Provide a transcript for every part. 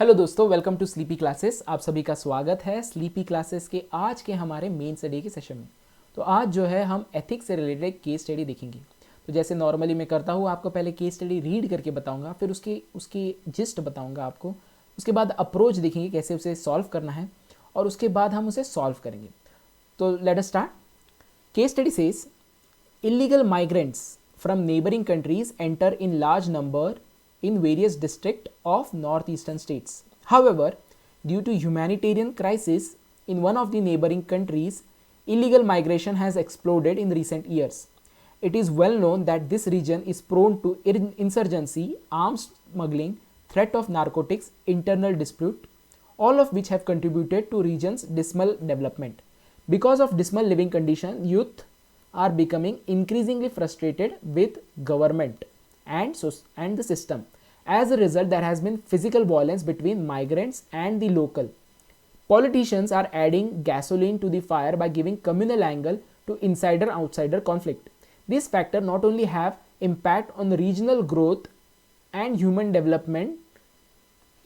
Hello दोस्तों, welcome to sleepy classes. आप सभी का स्वागत है स्लीपी क्लासेस के आज के हमारे मेन स्टडी के सेशन में। तो आज जो है हम एथिक्स से रिलेटेड केस स्टडी देखेंगे। तो जैसे नॉर्मली मैं करता हूँ, आपको पहले केस स्टडी रीड करके बताऊंगा, फिर उसकी जिस्ट बताऊंगा आपको। उसके बाद अप्रोच देखेंगे कैसे उसे सॉल्व करना है, और उसके बाद हम उसे सॉल्व करेंगे। तो let us start. Case study says illegal migrants from neighboring countries enter in large number in various districts of northeastern states. However, due to humanitarian crisis in one of the neighboring countries, illegal migration has exploded in recent years. It is well known that this region is prone to insurgency, arms smuggling, threat of narcotics, internal dispute, all of which have contributed to region's dismal development. Because of dismal living conditions, youth are becoming increasingly frustrated with government and the system. As a result, there has been physical violence between migrants and the local. Politicians are adding gasoline to the fire by giving communal angle to insider-outsider conflict. These factors not only have impact on the regional growth and human development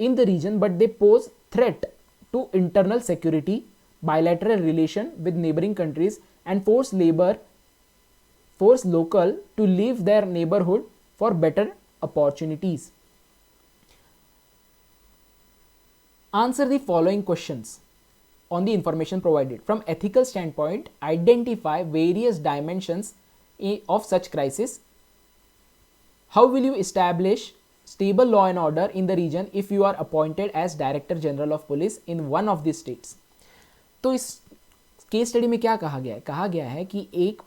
in the region, but they pose threat to internal security, bilateral relation with neighboring countries, and force local to leave their neighborhood for better opportunities. Answer the following questions on the information provided. From ethical standpoint, identify various dimensions of such crisis. How will you establish stable law and order in the region if you are appointed as Director General of Police in one of these states? तो इस case study में क्या कहा गया है कि एक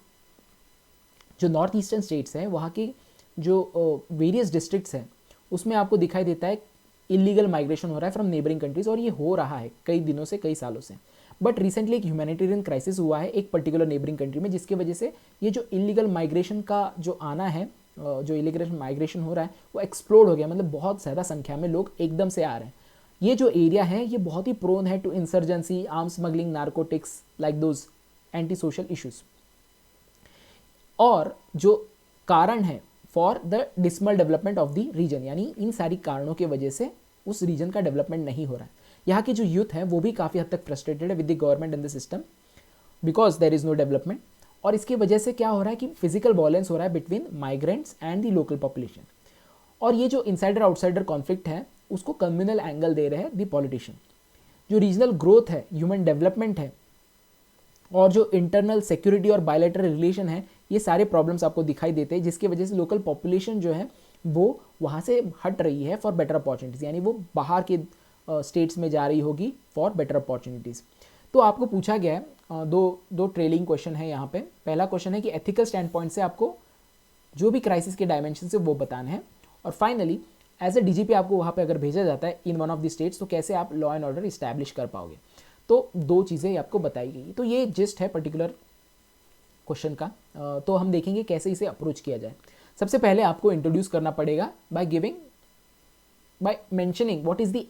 जो नॉर्थ ईस्टर्न स्टेट्स हैं, वहाँ की जो वेरियस डिस्ट्रिक्ट्स हैं, उसमें आपको दिखाई देता है इलीगल माइग्रेशन हो रहा है फ्रॉम नेबरिंग कंट्रीज, और ये हो रहा है कई दिनों से, कई सालों से। बट रिसेंटली एक ह्यूमैनिटेरियन क्राइसिस हुआ है एक पर्टिकुलर नेबरिंग कंट्री में, जिसकी वजह से ये जो इलीगल माइग्रेशन का जो आना है, जो इलीगल माइग्रेशन हो रहा है, वो एक्सप्लोड हो गया। मतलब बहुत ज़्यादा संख्या में लोग एकदम से आ रहे हैं। ये जो एरिया है ये बहुत ही प्रोन है to insurgency, arms smuggling, narcotics, like those anti social issues. और जो कारण है for the dismal development of the region, यानी इन सारी कारणों की वजह से उस रीजन का डेवलपमेंट नहीं हो रहा है। यहाँ की जो यूथ है वो भी काफ़ी हद तक फ्रस्ट्रेटेड है with the government and the system, because there is no development. और इसकी वजह से क्या हो रहा है कि फिजिकल वॉयलेंस हो रहा है between migrants and the local population. और ये जो इनसाइडर आउटसाइडर कॉन्फ्लिक्ट है उसको कम्युनल एंगल दे रहे हैं दी पॉलिटिशियन। जो रीजनल ग्रोथ है, ह्यूमन डेवलपमेंट है, और जो इंटरनल सिक्योरिटी और बायलैटरल रिलेशन है, ये सारे प्रॉब्लम्स आपको दिखाई देते हैं, जिसकी वजह से लोकल पॉपुलेशन जो है वो वहाँ से हट रही है फॉर बेटर अपॉर्चुनिटीज़, यानी वो बाहर के स्टेट्स में जा रही होगी फॉर बेटर अपॉर्चुनिटीज़। तो आपको पूछा गया है दो ट्रेलिंग क्वेश्चन है यहाँ पे। पहला क्वेश्चन है कि एथिकल स्टैंड पॉइंट से आपको जो भी क्राइसिस के डायमेंशन है वो बताना है, और फाइनली एज ए डीजीपी आपको वहाँ पे अगर भेजा जाता है in one of the states, तो कैसे आप लॉ एंड ऑर्डर इस्टेब्लिश कर पाओगे। तो दो चीज़ें आपको बताई गई। तो ये जिस्ट है पर्टिकुलर क्वेश्चन का। तो हम देखेंगे कैसे इसे अप्रोच किया जाए। सबसे पहले आपको इंट्रोड्यूस करना पड़ेगा by mentioning what is the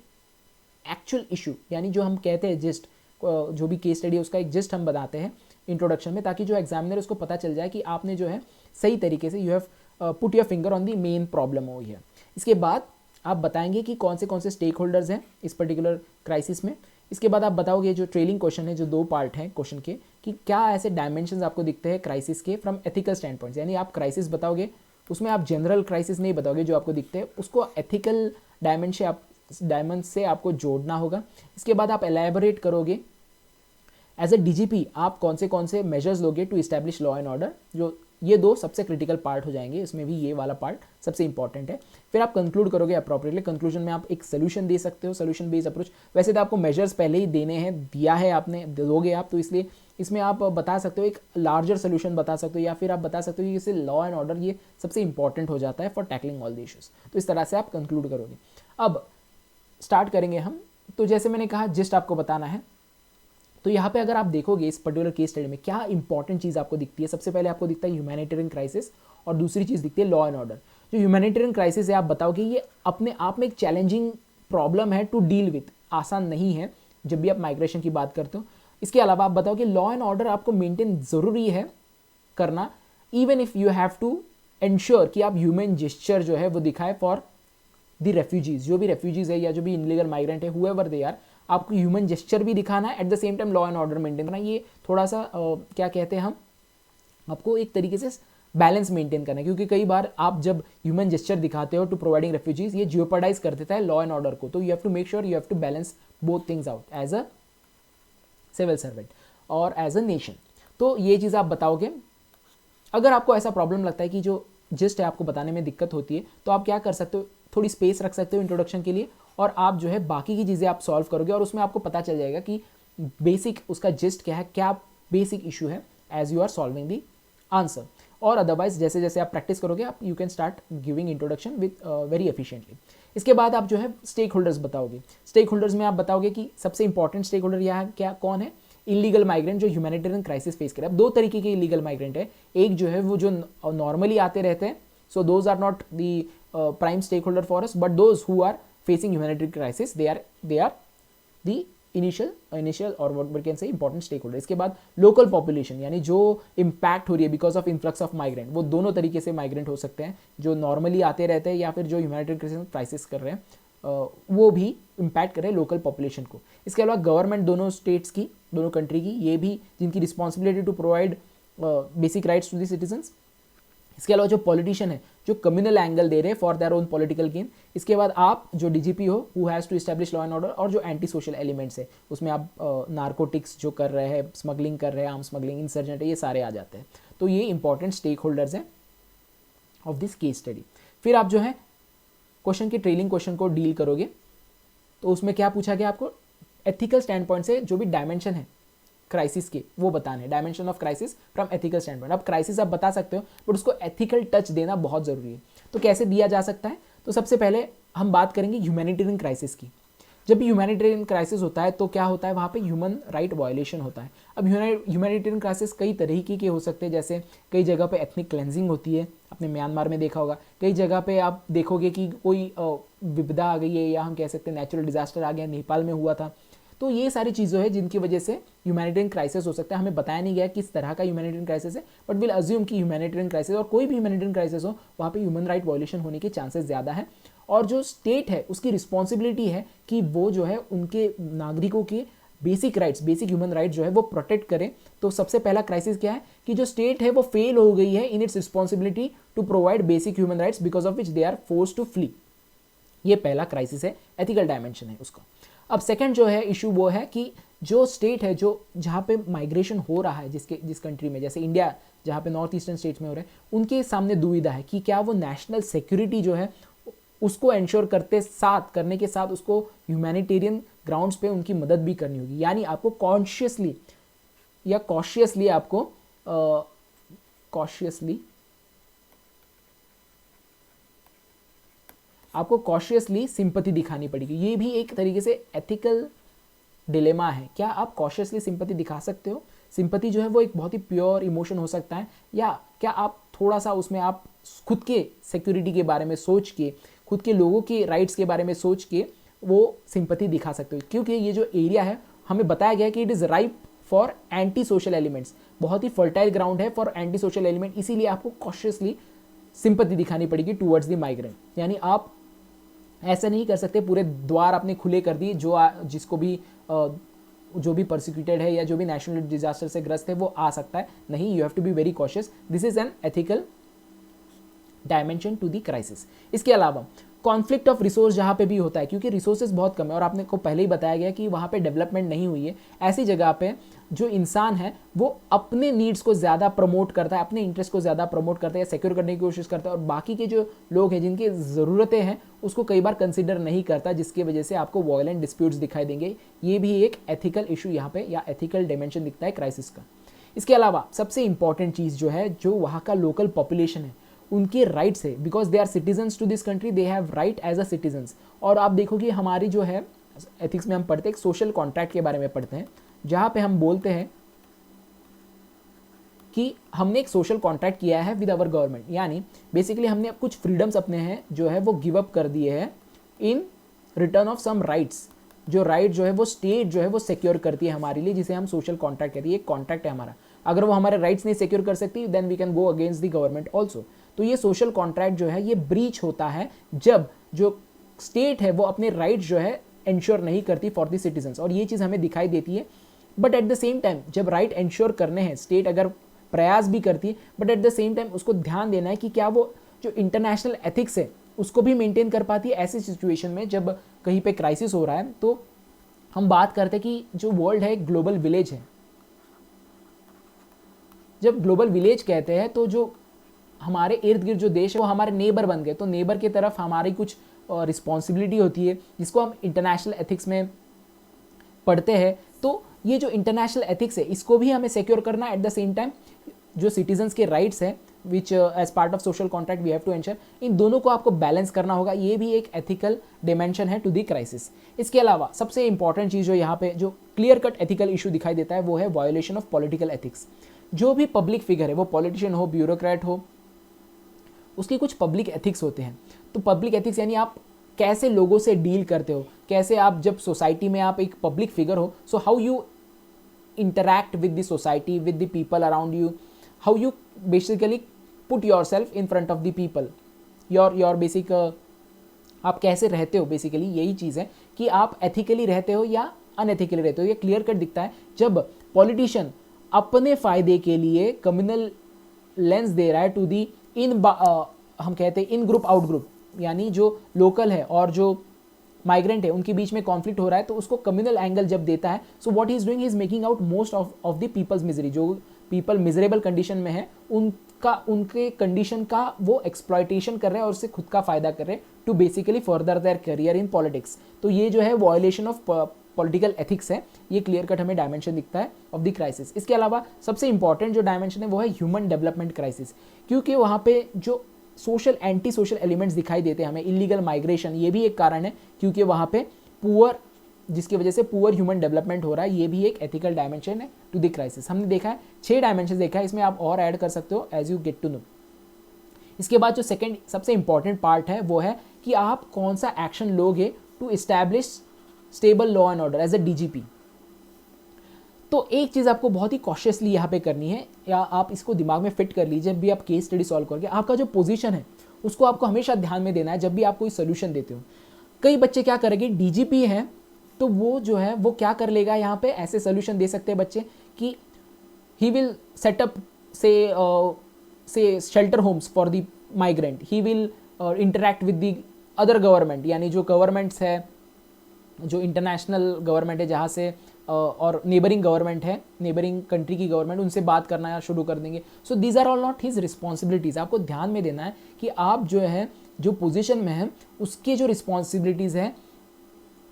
actual issue, यानी जो हम कहते हैं जिस्ट, जो भी केस स्टडी है उसका एक जिस्ट हम बताते हैं इंट्रोडक्शन में, ताकि जो एग्जामिनर उसको पता चल जाए कि आपने जो है सही तरीके से you have put your finger on the main problem हो है। इसके बाद आप बताएंगे कि कौन से स्टेक होल्डर्स हैं इस पर्टिकुलर क्राइसिस में। इसके बाद आप बताओगे जो ट्रेलिंग क्वेश्चन है, जो दो पार्ट हैं क्वेश्चन के, कि क्या ऐसे डायमेंशंस आपको दिखते हैं क्राइसिस के फ्रॉम एथिकल स्टैंड पॉइंट, यानी आप क्राइसिस बताओगे उसमें आप जनरल क्राइसिस नहीं बताओगे, जो आपको दिखते हैं उसको एथिकल डायमेंशन से आपको जोड़ना होगा। इसके बाद आप एलैबोरेट करोगे एज ए डीजीपी आप कौन से मेजर्स लोगे to establish law and order. जो ये दो सबसे क्रिटिकल पार्ट हो जाएंगे, इसमें भी ये वाला पार्ट सबसे इंपॉर्टेंट है। फिर आप कंक्लूड करोगे अप्रोप्रिएटली। कंक्लूजन में आप एक सोल्यूशन दे सकते हो, सोल्यूशन बेस्ड अप्रोच। वैसे तो आपको मेजर्स पहले ही देने हैं, दिया है आपने, दोगे आप, तो इसलिए इसमें आप बता सकते हो एक लार्जर सोल्यूशन बता सकते हो, या फिर आप बता सकते हो कि इससे लॉ एंड ऑर्डर ये सबसे इंपॉर्टेंट हो जाता है for tackling all the issues. तो इस तरह से आप कंक्लूड करोगे। अब स्टार्ट करेंगे हम। तो जैसे मैंने कहा जिस्ट आपको बताना है। तो यहाँ पे अगर आप देखोगे इस पर्टिकुलर केस स्टडी में क्या इंपॉर्टेंट चीज़ आपको दिखती है, सबसे पहले आपको दिखता है ह्यूमैनिटेरियन क्राइसिस, और दूसरी चीज़ दिखती है लॉ एंड ऑर्डर। जो ह्यूमैनिटेरियन क्राइसिस है आप बताओगे ये अपने आप में एक चैलेंजिंग प्रॉब्लम है टू डील विथ, आसान नहीं है जब भी आप माइग्रेशन की बात करते हो। इसके अलावा आप बताओ कि लॉ एंड ऑर्डर आपको मेंटेन ज़रूरी है करना, even if you have to ensure कि आप ह्यूमन जेस्चर जो है वो दिखाए फॉर द रेफ्यूजीज, जो भी रेफ्यूजीज है या जो भी इनलीगल माइग्रेंट है, हुएवर दे आर, आपको ह्यूमन जेस्चर भी दिखाना है, at the same time law and order maintain करना। ये थोड़ा सा क्या कहते हैं हम, आपको एक तरीके से बैलेंस मेंटेन करना है, क्योंकि कई बार आप जब ह्यूमन जेस्चर दिखाते हो टू प्रोवाइडिंग रेफ्यूजीज, ये जियोपर्डाइज कर देता है लॉ एंड ऑर्डर को। तो you have to make sure you have to balance both things out as a civil servant और एज अ नेशन। तो ये चीज़ आप बताओगे। अगर आपको ऐसा प्रॉब्लम लगता है कि जो जस्ट है आपको बताने में दिक्कत होती है, तो आप क्या कर सकते हो, थोड़ी स्पेस रख सकते हो इंट्रोडक्शन के लिए, और आप जो है बाकी की चीज़ें आप सॉल्व करोगे, और उसमें आपको पता चल जाएगा कि बेसिक उसका जिस्ट क्या है, क्या बेसिक इशू है, as you are solving the answer. और अदरवाइज जैसे जैसे आप प्रैक्टिस करोगे, आप you can start giving introduction with very efficiently. इसके बाद आप जो है स्टेक होल्डर्स बताओगे। स्टेक होल्डर्स में आप बताओगे कि सबसे इंपॉर्टेंट स्टेक होल्डर यहाँ क्या कौन है, इलीगल माइग्रेंट जो ह्यूमैनिटेरियन क्राइसिस फेस करे। अब दो तरीके के इलीगल माइग्रेंट है, एक जो है वो जो नॉर्मली आते रहते हैं, so those are not the prime stake holder for us, but those who are facing humanitarian crisis, they are the initial or what we can say important stake holder. इसके बाद लोकल पॉपुलेशन, यानी जो impact हो रही है because of influx of migrant, वो दोनों तरीके से माइग्रेंट हो सकते हैं, जो नॉर्मली आते रहते हैं या फिर जो ह्यूमैनिटेरियन क्राइसिस कर रहे हैं, वो भी इम्पैक्ट करे लोकल पॉपुलेशन को। इसके अलावा गवर्नमेंट दोनों स्टेट्स की, दोनों कंट्री की, ये भी जिनकी responsibility to provide basic rights to the citizens. इसके अलावा जो पॉलिटिशियन है जो कम्युनल एंगल दे रहे हैं for their own political gain. इसके बाद आप जो डीजीपी हो who has to establish law and order, और जो एंटी सोशल एलिमेंट्स है उसमें आप नार्कोटिक्स जो कर रहे हैं, स्मगलिंग कर रहे हैं, आर्म स्मगलिंग, इंसर्जेंट है, ये सारे आ जाते हैं। तो ये इंपॉर्टेंट स्टेक होल्डर्स हैं ऑफ दिस केस स्टडी। फिर आप जो है क्वेश्चन के ट्रेलिंग क्वेश्चन को डील करोगे, तो उसमें क्या पूछा गया आपको, एथिकल स्टैंड पॉइंट से जो भी डायमेंशन है क्राइसिस के वो बताने, dimension of crisis from ethical stand point. अब क्राइसिस आप बता सकते हो, बट उसको एथिकल टच देना बहुत जरूरी है। तो कैसे दिया जा सकता है, तो सबसे पहले हम बात करेंगे ह्यूमैनिटेरियन क्राइसिस की। जब भी ह्यूमैनिटेरियन क्राइसिस होता है तो क्या होता है, वहाँ पे ह्यूमन राइट वायलेशन होता है। अब ह्यूमैनिटेरियन क्राइसिस कई तरीके के हो सकते हैं, जैसे कई जगह पे एथनिक क्लेंजिंग होती है, आपने म्यांमार में देखा होगा। कई जगह पे आप देखोगे कि कोई विपदा आ गई है, या हम कह सकते हैं नेचुरल डिजास्टर आ गया, नेपाल में हुआ था। तो ये सारी चीज़ें हैं जिनकी वजह से ह्यूमैनिटेरियन क्राइसिस हो सकता है। हमें बताया नहीं गया किस तरह का ह्यूमैनिटेरियन क्राइसिस है, बट विल अज्यूम कि ह्यूमैनिटेरियन क्राइसिस, और कोई भी ह्यूमैनिटेरियन क्राइसिस हो वहाँ पे ह्यूमन राइट वायलेशन होने के चांसेस ज़्यादा है। और जो स्टेट है उसकी रिस्पॉन्सिबिलिटी है कि वो जो है उनके नागरिकों के basic rights, basic human rights जो है वो प्रोटेक्ट करे। तो सबसे पहला क्राइसिस क्या है कि जो स्टेट है वो फेल हो गई है in its responsibility to provide basic human rights, because of which they are force to flee. ये पहला क्राइसिस है, एथिकल डायमेंशन है उसका। अब सेकंड जो है इशू वो है कि जो स्टेट है, जो जहाँ पे माइग्रेशन हो रहा है, जिस कंट्री में, जैसे इंडिया जहाँ पे नॉर्थ ईस्टर्न स्टेट्स में हो रहा है, उनके सामने दुविधा है कि क्या वो नेशनल सिक्योरिटी जो है उसको एंश्योर करने के साथ उसको ह्यूमैनिटेरियन ग्राउंड्स पे उनकी मदद भी करनी होगी। यानी आपको कॉन्शियसली या कॉशियसली आपको कॉशियसली सिंपैथी दिखानी पड़ेगी। ये भी एक तरीके से एथिकल डिलेमा है। क्या आप कॉशियसली सिंपैथी दिखा सकते हो? सिंपैथी जो है वो एक बहुत ही प्योर इमोशन हो सकता है, या क्या आप थोड़ा सा उसमें आप खुद के सिक्योरिटी के बारे में सोच के, खुद के लोगों के राइट्स के बारे में सोच के वो सिंपैथी दिखा सकते हो? क्योंकि ये जो एरिया है हमें बताया गया है कि it is ripe for anti social elements, बहुत ही फर्टाइल ग्राउंड है फॉर एंटी सोशल एलिमेंट, इसीलिए आपको कॉशियसली सिंपैथी दिखानी पड़ेगी टूवर्ड्स द माइग्रेंट। यानी आप ऐसा नहीं कर सकते पूरे द्वार आपने खुले कर दिए, जिसको भी जो भी परसिक्यूटेड है या जो भी नेशनल डिजास्टर से ग्रस्त है वो आ सकता है। नहीं, you have to be very cautious. This is an ethical dimension to the crisis. इसके अलावा कॉन्फ्लिक्ट ऑफ रिसोर्स जहाँ पे भी होता है, क्योंकि रिसोर्सेज बहुत कम है और आपने को पहले ही बताया गया कि वहाँ पे डेवलपमेंट नहीं हुई है, ऐसी जगह पे जो इंसान है वो अपने नीड्स को ज़्यादा प्रमोट करता है, अपने इंटरेस्ट को ज़्यादा प्रमोट करता है या सिक्योर करने की कोशिश करता है, और बाकी के जो लोग हैं जिनकी ज़रूरतें हैं उसको कई बार कंसिडर नहीं करता, जिसकी वजह से आपको वायलेंट डिस्प्यूट्स दिखाई देंगे। ये भी एक एथिकल इशू यहाँ पे या एथिकल डायमेंशन दिखता है क्राइसिस का। इसके अलावा सबसे इंपॉर्टेंट चीज़ जो है, जो वहाँ का लोकल पॉपुलेशन है उनके राइट्स है, because they are citizens to this country, they have right as a citizens. और आप देखोगे हमारी जो है एथिक्स में हम पढ़ते हैं, एक सोशल कॉन्ट्रैक्ट के बारे में पढ़ते हैं, जहाँ पे हम बोलते हैं कि हमने एक सोशल कॉन्ट्रैक्ट किया है विद आवर गवर्नमेंट, यानी बेसिकली हमने कुछ फ्रीडम्स अपने हैं जो है वो गिव अप कर दिए हैं in return of some rights. जो राइट जो है वो स्टेट जो है वो सिक्योर करती है हमारे लिए, जिसे हम सोशल कॉन्ट्रैक्ट कहते हैं। एक कॉन्ट्रैक्ट है हमारा, अगर वो हमारे राइट्स नहीं सिक्योर कर सकती then we can go against the government also. तो ये सोशल कॉन्ट्रैक्ट जो है ये ब्रीच होता है जब जो स्टेट है वो अपने राइट जो है इंश्योर नहीं करती फॉर द सिटीजन्स, और ये चीज़ हमें दिखाई देती है। But at the same time जब राइट इंश्योर करने हैं, स्टेट अगर प्रयास भी करती है, but at the same time उसको ध्यान देना है कि क्या वो जो इंटरनेशनल एथिक्स है उसको भी मेंटेन कर पाती है ऐसी सिचुएशन में जब कहीं पे क्राइसिस हो रहा है। तो हम बात करते हैं कि जो वर्ल्ड है ग्लोबल विलेज है। जब ग्लोबल विलेज कहते हैं तो जो हमारे इर्द गिर्द जो देश है वो हमारे नेबर बन गए, तो नेबर की तरफ हमारी कुछ रिस्पॉन्सिबिलिटी होती है जिसको हम इंटरनेशनल एथिक्स में पढ़ते हैं। तो ये जो इंटरनेशनल एथिक्स है इसको भी हमें सिक्योर करना है, एट द सेम टाइम जो सिटीजन्स के राइट्स है which as part of social contract we have to ensure, इन दोनों को आपको बैलेंस करना होगा। ये भी एक एथिकल डिमेंशन है टू द क्राइसिस। इसके अलावा सबसे इंपॉर्टेंट चीज़ जो यहाँ पे जो क्लियर कट एथिकल इशू दिखाई देता है वो है वायोलेशन ऑफ पॉलिटिकल एथिक्स। जो भी पब्लिक फिगर है, वो पॉलिटिशियन हो, ब्यूरोक्रेट हो, उसके कुछ पब्लिक एथिक्स होते हैं। तो पब्लिक एथिक्स यानी आप कैसे लोगों से डील करते हो, कैसे आप जब सोसाइटी में आप एक पब्लिक फिगर हो, so how you interact with the society, with the people around you, how you basically put yourself in front of the people, your basic आप कैसे रहते हो, बेसिकली यही चीज़ है कि आप एथिकली रहते हो या अनएथिकली रहते हो। ये क्लियर कट दिखता है जब पॉलिटिशियन अपने फ़ायदे के लिए कम्युनल लेंस दे रहा है टू दी हम कहते हैं इन ग्रुप आउट ग्रुप, यानी जो लोकल है और जो माइग्रेंट है उनके बीच में कॉन्फ्लिक्ट हो रहा है तो उसको कम्युनल एंगल जब देता है, so what he is doing, he is making out most of the people's misery. जो पीपल मिजरेबल कंडीशन में है उनके कंडीशन का वो एक्सप्लॉयटेशन कर रहे हैं और उससे खुद का फायदा कर रहे हैं to basically further their career in politics. तो ये जो है वायोलेशन ऑफ पॉलिटिकल एथिक्स है, ये क्लियर कट हमें डायमेंशन दिखता है ऑफ द क्राइसिस। इसके अलावा सबसे इंपॉर्टेंट जो डायमेंशन है वो है ह्यूमन डेवलपमेंट क्राइसिस, क्योंकि वहाँ पे जो सोशल एंटी सोशल एलिमेंट्स दिखाई देते हैं हमें, इलीगल माइग्रेशन ये भी एक कारण है, क्योंकि वहाँ पे पुअर, जिसकी वजह से पुअर ह्यूमन डेवलपमेंट हो रहा है, ये भी एक एथिकल डायमेंशन है टू द क्राइसिस। हमने देखा है 6 डायमेंशन देखा है, इसमें आप और ऐड कर सकते हो as you get to know. इसके बाद जो सेकंड सबसे इंपॉर्टेंट पार्ट है वो है कि आप कौन सा एक्शन लोगे to establish stable law and order as a DGP. तो एक चीज़ आपको बहुत ही कॉशियसली यहाँ पे करनी है, या आप इसको दिमाग में फिट कर लीजिए जब भी आप केस स्टडी सॉल्व करोगे, आपका जो पोजीशन है उसको आपको हमेशा ध्यान में देना है जब भी आप कोई सोल्यूशन देते हो। कई बच्चे क्या करेंगे, डीजीपी हैं तो वो जो है वो क्या कर लेगा, यहाँ पे ऐसे सोल्यूशन दे सकते हैं बच्चे कि ही विल सेटअप से shelter homes for the migrant, he will interact with the other government, यानी जो गवर्नमेंट्स है, जो इंटरनेशनल गवर्नमेंट है जहाँ से और नेबरिंग गवर्नमेंट है, नेबरिंग कंट्री की गवर्नमेंट, उनसे बात करना शुरू कर देंगे। So these are all not his responsibilities. आपको ध्यान में देना है कि आप जो है जो पोजीशन में है उसके जो रिस्पॉन्सिबिलिटीज़ हैं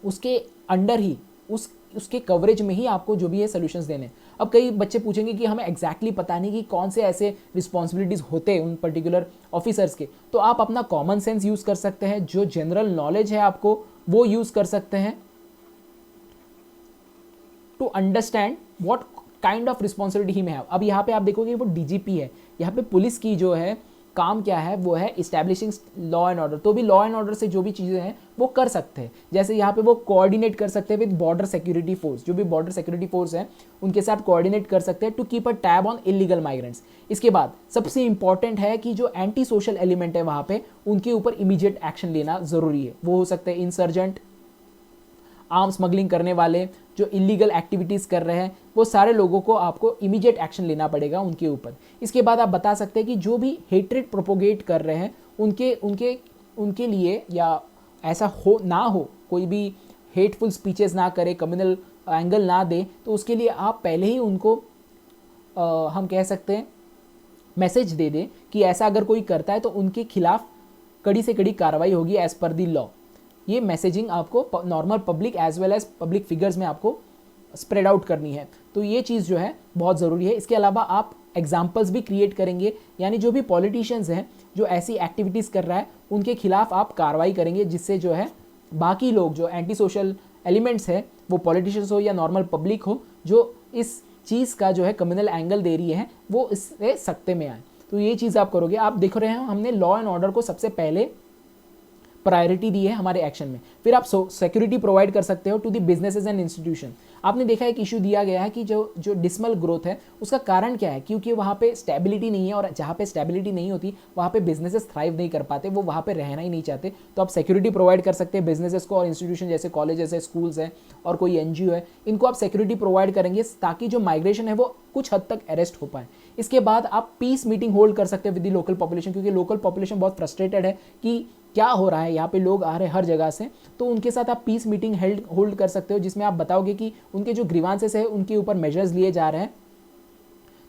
उसके अंडर ही उसके कवरेज में ही आपको जो भी है सोल्यूशंस देने। अब कई बच्चे पूछेंगे कि हमें एग्जैक्टली पता नहीं कि कौन से ऐसे रिस्पॉन्सिबिलिटीज़ होते हैं उन पर्टिकुलर ऑफिसर्स के, तो आप अपना कॉमन सेंस यूज़ कर सकते हैं, जो जनरल नॉलेज है आपको वो यूज़ कर सकते हैं to understand what kind of responsibility ही में है। अब यहाँ पे आप देखोगे वो डीजीपी है, यहाँ पे पुलिस की जो है काम क्या है वो है इस्टेब्लिशिंग लॉ एंड ऑर्डर। तो भी लॉ एंड ऑर्डर से जो भी चीज़ें हैं वो कर सकते हैं, जैसे यहाँ पे वो कोऑर्डिनेट कर सकते हैं विद बॉर्डर सिक्योरिटी फोर्स, जो भी बॉर्डर सिक्योरिटी फोर्स है उनके साथ कोऑर्डिनेट कर सकते हैं to keep a tab on illegal migrants. इसके बाद सबसे इंपॉर्टेंट है कि जो एंटी सोशल एलिमेंट है वहाँ पे उनके ऊपर इमीडिएट एक्शन लेना ज़रूरी है। वो हो सकते हैं इंसर्जेंट, आर्म स्मगलिंग करने वाले, जो इलीगल एक्टिविटीज़ कर रहे हैं, वो सारे लोगों को आपको इमीडिएट एक्शन लेना पड़ेगा उनके ऊपर। इसके बाद आप बता सकते हैं कि जो भी हेट्रेड प्रोपोगेट कर रहे हैं उनके लिए, या ऐसा हो ना हो, कोई भी हेटफुल स्पीचेस ना करे, कम्युनल एंगल ना दे, तो उसके लिए आप पहले ही उनको हम कह सकते हैं मैसेज दे दें कि ऐसा अगर कोई करता है तो उनके खिलाफ कड़ी से कड़ी कार्रवाई होगी एज पर दी लॉ। ये मैसेजिंग आपको normal public as well as public figures में आपको स्प्रेड आउट करनी है, तो ये चीज़ जो है बहुत ज़रूरी है। इसके अलावा आप एग्जाम्पल्स भी क्रिएट करेंगे, यानी जो भी पॉलिटिशियंस हैं जो ऐसी एक्टिविटीज़ कर रहा है उनके खिलाफ आप कार्रवाई करेंगे, जिससे जो है बाकी लोग जो एंटी सोशल एलिमेंट्स है, वो पॉलिटिशियंस हो या नॉर्मल पब्लिक हो, जो इस चीज़ का जो है कम्युनल एंगल दे रही है, वो इससे सख्ते में आए। तो ये चीज़ आप करोगे। आप देख रहे हैं हमने लॉ एंड ऑर्डर को सबसे पहले प्रायोरिटी दी है हमारे एक्शन में। फिर आप सिक्योरिटी प्रोवाइड कर सकते हो to the businesses and institution. आपने देखा एक इशू दिया गया है कि जो डिसमल ग्रोथ है उसका कारण क्या है, क्योंकि वहाँ पे स्टेबिलिटी नहीं है, और जहाँ पे स्टेबिलिटी नहीं होती वहाँ पे बिजनेसेस थ्राइव नहीं कर पाते, वो वहाँ पे रहना ही नहीं चाहते। तो आप सिक्योरिटी प्रोवाइड कर सकते हैं बिजनेसेस को, और इंस्टीट्यूशन जैसे कॉलेजेस है, स्कूल्स है, और कोई एनजीओ है, इनको आप सिक्योरिटी प्रोवाइड करेंगे ताकि जो माइग्रेशन है वो कुछ हद तक अरेस्ट हो पाए। इसके बाद आप पीस मीटिंग होल्ड कर सकते हैं विद द लोकल पॉपुलेशन, क्योंकि लोकल पॉपुलेशन बहुत फ्रस्ट्रेटेड है कि क्या हो रहा है, यहाँ पे लोग आ रहे हैं हर जगह से। तो उनके साथ आप पीस मीटिंग होल्ड कर सकते हो, जिसमें आप बताओगे कि उनके जो ग्रीवांसेस है उनके ऊपर मेजर्स लिए जा रहे हैं,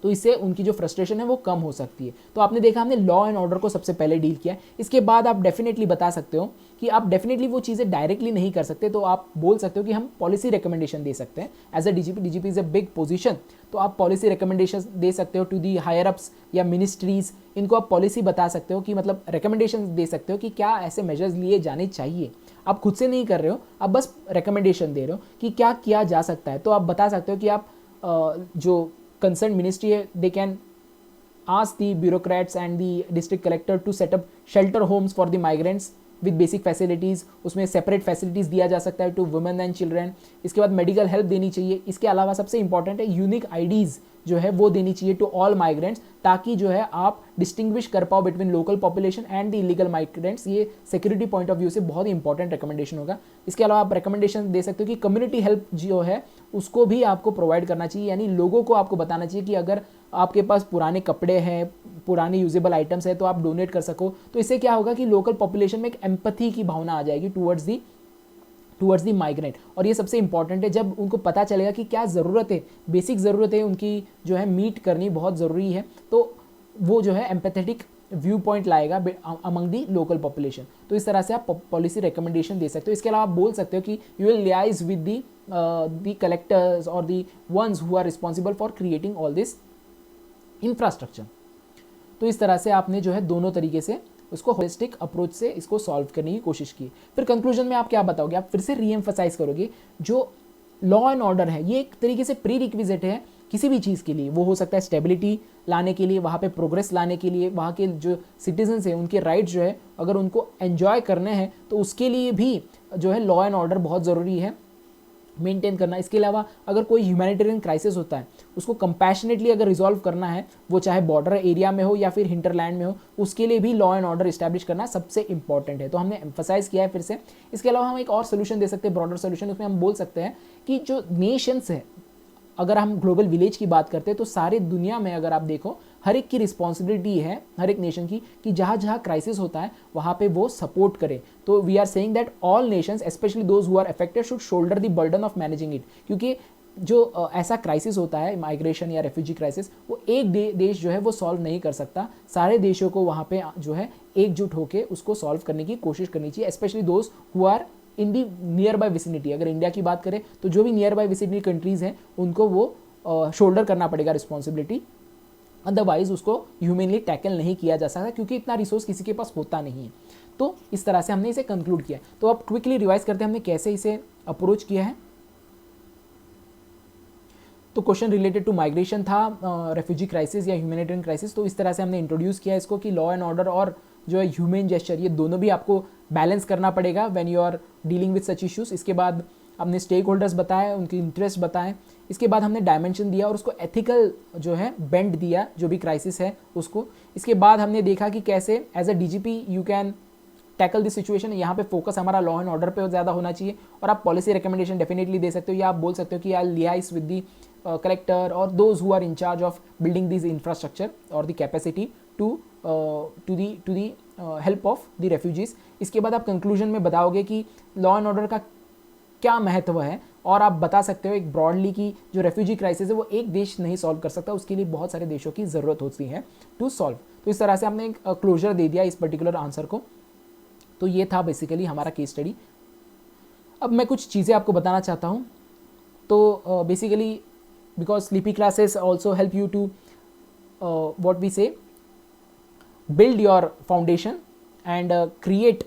तो इससे उनकी जो फ्रस्ट्रेशन है वो कम हो सकती है। तो आपने देखा हमने लॉ एंड ऑर्डर को सबसे पहले डील किया। इसके बाद आप डेफिनेटली बता सकते हो कि आप डेफिनेटली वो चीज़ें डायरेक्टली नहीं कर सकते, तो आप बोल सकते हो कि हम पॉलिसी रिकमेंडेशन दे सकते हैं as a DGP. DGP is a big position, तो आप पॉलिसी रिकमेंडेशन दे सकते हो टू दी हायर अप्स या मिनिस्ट्रीज। इनको आप पॉलिसी बता सकते हो कि मतलब रिकमेंडेशन दे सकते हो कि क्या ऐसे मेजर्स लिए जाने चाहिए। आप खुद से नहीं कर रहे हो, आप बस रिकमेंडेशन दे रहे हो कि क्या किया जा सकता है। तो आप बता सकते हो कि आप जो कंसर्न मिनिस्ट्री है, they can ask the bureaucrats and the district collector to set up shelter homes for the migrants with basic facilities। उसमें सेपरेट फैसिलिटीज़ दिया जा सकता है टू वुमेन एंड चिल्ड्रन। इसके बाद मेडिकल हेल्प देनी चाहिए। इसके अलावा सबसे इंपॉर्टेंट है यूनिक आईडीज़ जो है वो देनी चाहिए टू ऑल माइग्रेंट्स, ताकि जो है आप डिस्टिंग्विश कर पाओ between local population and the illegal migrants. ये सिक्योरिटी पॉइंट ऑफ व्यू से बहुत ही इंपॉर्टेंट रिकमेंडेशन होगा। इसके अलावा आप रिकमेंडेशन दे सकते हो कि कम्युनिटी हेल्प जो है उसको भी आपको प्रोवाइड करना चाहिए, यानी लोगों को आपको बताना चाहिए कि अगर आपके पास पुराने कपड़े हैं, पुराने यूजेबल आइटम्स है, तो आप डोनेट कर सको। तो इससे क्या होगा कि लोकल पॉपुलेशन में एक एम्पैथी की भावना आ जाएगी टूवर्ड्स दी माइग्रेंट। और ये सबसे इंपॉर्टेंट है, जब उनको पता चलेगा कि क्या ज़रूरत है, बेसिक ज़रूरत है उनकी जो है मीट करनी बहुत ज़रूरी है, तो वो जो है एम्पैथेटिक व्यू पॉइंट लाएगा अमंग दी लोकल पॉपुलेशन। तो इस तरह से आप पॉलिसी रिकमेंडेशन दे सकते हो। इसके अलावा आप बोल सकते हो कि you will liaise with the collectors और the ones who are responsible for creating all this infrastructure. तो इस तरह से आपने जो है दोनों तरीके से उसको होलिस्टिक अप्रोच से इसको सॉल्व करने की कोशिश की। फिर कंक्लूजन में आप क्या बताओगे, आप फिर से रीएम्फसाइज करोगे जो लॉ एंड ऑर्डर है ये एक तरीके से प्री रिक्विजिट है किसी भी चीज़ के लिए। वो हो सकता है स्टेबिलिटी लाने के लिए, वहाँ पे प्रोग्रेस लाने के लिए, वहाँ के जो सिटीजन्स हैं उनके राइट्स जो है अगर उनको एंजॉय करने हैं तो उसके लिए भी जो है लॉ एंड ऑर्डर बहुत ज़रूरी है मेंटेन करना। इसके अलावा अगर कोई ह्यूमैनिटेरियन क्राइसिस होता है उसको कंपैशनेटली अगर रिजॉल्व करना है, वो चाहे बॉर्डर एरिया में हो या फिर हिंटरलैंड में हो, उसके लिए भी लॉ एंड ऑर्डर इस्टेब्लिश करना सबसे इंपॉर्टेंट है। तो हमने एम्फसाइज किया है फिर से। इसके अलावा हम एक और सोल्यूशन दे सकते हैं, ब्रॉडर सोल्यूशन। उसमें हम बोल सकते हैं कि जो नेशंस है, अगर हम ग्लोबल विलेज की बात करते हैं तो सारे दुनिया में अगर आप देखो हर एक की रिस्पॉन्सिबिलिटी है, हर एक नेशन की, कि जहाँ जहाँ क्राइसिस होता है वहाँ पे वो सपोर्ट करे। तो we are saying that all nations specially those who are affected should shoulder the burden of managing it. क्योंकि जो ऐसा क्राइसिस होता है माइग्रेशन या रेफ्यूजी क्राइसिस, वो एक देश जो है वो सॉल्व नहीं कर सकता। सारे देशों को वहाँ पे जो है एकजुट होकर उसको सॉल्व करने की कोशिश करनी चाहिए, specially those who are in the nearby vicinity. अगर इंडिया की बात करें तो जो भी नियर बाय विसिनिटी कंट्रीज़ हैं उनको वो शोल्डर करना पड़ेगा रिस्पॉन्सिबिलिटी, अदरवाइज उसको ह्यूमनली टैकल नहीं किया जा सकता, क्योंकि इतना रिसोर्स किसी के पास होता नहीं है। तो इस तरह से हमने इसे कंक्लूड किया। तो अब क्विकली रिवाइज करते हैं हमने कैसे इसे अप्रोच किया है। तो क्वेश्चन रिलेटेड टू माइग्रेशन था, रेफ्यूजी क्राइसिस या ह्यूमैनिटेरियन क्राइसिस। तो इस तरह से हमने इंट्रोड्यूस किया इसको कि लॉ एंड ऑर्डर और जो है ह्यूमन जेस्चर, ये दोनों भी आपको बैलेंस करना पड़ेगा when you are dealing with such issues. इसके बाद हमने स्टेक होल्डर्स बताए, उनके इंटरेस्ट बताएं। इसके बाद हमने डायमेंशन दिया और उसको एथिकल जो है बेंड दिया जो भी क्राइसिस है उसको। इसके बाद हमने देखा कि कैसे as a DGP you can tackle this situation. यहाँ पे फोकस हमारा लॉ एंड ऑर्डर पे ज़्यादा होना चाहिए, और आप पॉलिसी रिकमेंडेशन डेफिनेटली दे सकते हो, या आप बोल सकते हो कि I liaise with the collector और those who are in charge of building this infrastructure और the capacity to the help of the refugees. इसके बाद आप कंक्लूजन में बताओगे कि लॉ एंड ऑर्डर का क्या महत्व है, और आप बता सकते हो एक ब्रॉडली कि जो रेफ्यूजी क्राइसिस है वो एक देश नहीं सॉल्व कर सकता, उसके लिए बहुत सारे देशों की ज़रूरत होती है टू सॉल्व। तो इस तरह से हमने एक क्लोजर दे दिया इस पर्टिकुलर आंसर को। तो ये था बेसिकली हमारा केस स्टडी। अब मैं कुछ चीज़ें आपको बताना चाहता हूँ। तो basically because sleepy classes also help you to what we say build your foundation and create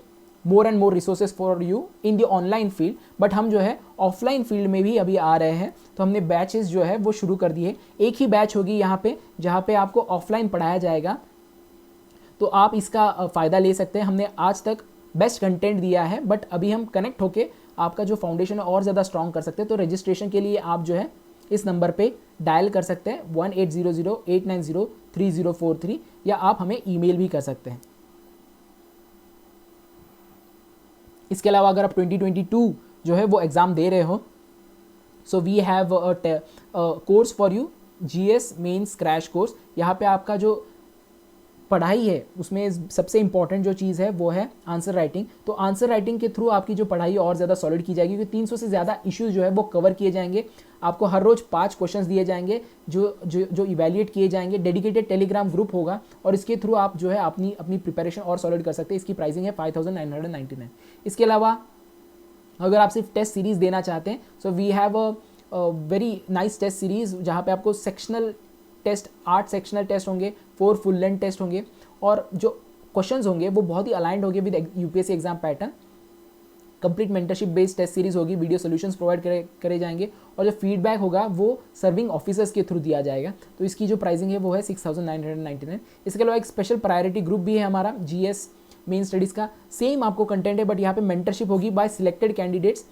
more and more resources for you in the online field। But हम जो है ऑफलाइन फील्ड में भी अभी आ रहे हैं, तो हमने बैचेस जो है वो शुरू कर दिए। एक ही बैच होगी यहाँ पे जहाँ पे आपको ऑफलाइन पढ़ाया जाएगा, तो आप इसका फ़ायदा ले सकते हैं। हमने आज तक बेस्ट कंटेंट दिया है, बट अभी हम कनेक्ट होके आपका जो फाउंडेशन है और ज़्यादा स्ट्रॉन्ग कर सकते हैं। तो रजिस्ट्रेशन के लिए आप जो है इस नंबर पे डायल कर सकते हैं 1800-890-3043, या आप हमें ईमेल भी कर सकते हैं। इसके अलावा अगर आप 2022 जो है वो एग्ज़ाम दे रहे हो, so we have a course for you, GS mains crash course. यहाँ पे आपका जो पढ़ाई है उसमें सबसे इंपॉर्टेंट जो चीज़ है वो है आंसर राइटिंग। तो आंसर राइटिंग के थ्रू आपकी जो पढ़ाई और ज़्यादा सॉलिड की जाएगी, क्योंकि 300 से ज़्यादा इश्यूज जो है वो कवर किए जाएंगे। आपको हर रोज़ 5 क्वेश्चंस दिए जाएंगे जो जो जो इवैल्यूएट किए जाएंगे। डेडिकेटेड टेलीग्राम ग्रुप होगा और इसके थ्रू आप जो है अपनी प्रिपरेशन और सॉलिड कर सकते हैं। इसकी प्राइसिंग है 5999। इसके अलावा अगर आप सिर्फ टेस्ट सीरीज़ देना चाहते हैं, so we have a very nice test series जहाँ पे आपको सेक्शनल टेस्ट 8 सेक्शनल टेस्ट होंगे, 4 फुल लेंथ टेस्ट होंगे, और जो क्वेश्चंस होंगे वो बहुत ही अलाइंड होंगे with UPSC exam pattern. Complete mentorship based test series होगी, वीडियो सॉल्यूशंस प्रोवाइड करे जाएंगे, और जो फीडबैक होगा वो सर्विंग ऑफिसर्स के थ्रू दिया जाएगा। तो इसकी जो प्राइसिंग है वो है 6999। इसके अलावा एक स्पेशल प्रायोरिटी ग्रुप भी है हमारा जीएस मेन स्टडीज़ का। सेम आपको कंटेंट है, बट यहाँ पे मेंटरशिप होगी by selected candidates.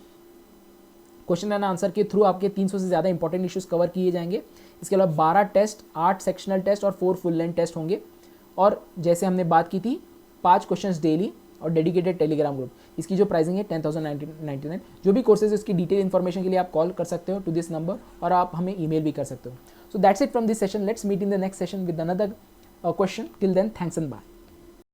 Question and answer के थ्रू आपके 300 से ज़्यादा इंपॉर्टेंट इश्यूज कवर किए जाएंगे। इसके अलावा 12 टेस्ट, 8 सेक्शनल टेस्ट और 4 फुल लेंथ टेस्ट होंगे, और जैसे हमने बात की थी 5 क्वेश्चंस डेली और डेडिकेटेड टेलीग्राम ग्रुप। इसकी जो प्राइसिंग है 10,099। जो भी कोर्सेज इसकी डिटेल इन्फॉर्मेशन के लिए आप कॉल कर सकते हो टू दिस नंबर, और आप हमें ईमेल भी कर सकते हो। So that's it from this session. Let's meet in the next session with another question. Till then, thanks and bye.